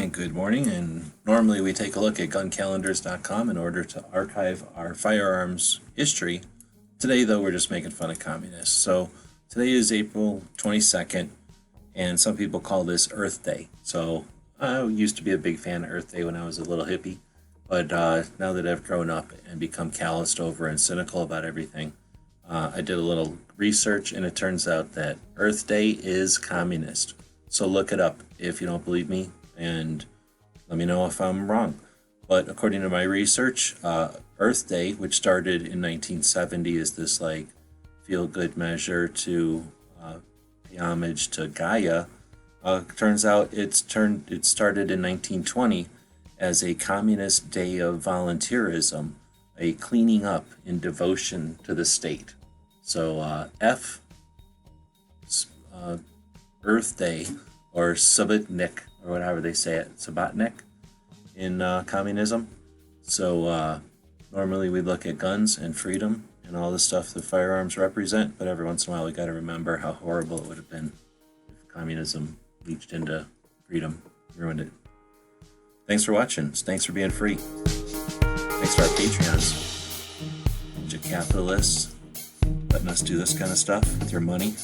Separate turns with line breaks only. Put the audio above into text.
and good morning. And normally we take a look at guncalendars.com in order to archive our firearms history. Today, though, we're just making fun of communists. So today is April 22nd, and some people call this Earth Day. So I used to be a big fan of Earth Day when I was a little hippie, but now that I've grown up and become calloused over and cynical about everything, I did a little research, and it turns out that Earth Day is communist. So look it up if you don't believe me, and let me know if I'm wrong. But according to my research, Earth Day, which started in 1970, is this like feel-good measure to pay homage to Gaia. Turns out it started in 1920 as a communist day of volunteerism, a cleaning up in devotion to the state. So Earth Day, or Subbotnik, or whatever they say it, Subbotnik in communism. So normally we look at guns and freedom and all the stuff that firearms represent, but every once in a while we got to remember how horrible it would have been if communism reached into freedom, ruined it. Thanks for watching. Thanks for being free. Thanks to our Patreons. Bunch of capitalists letting us do this kind of stuff with your money.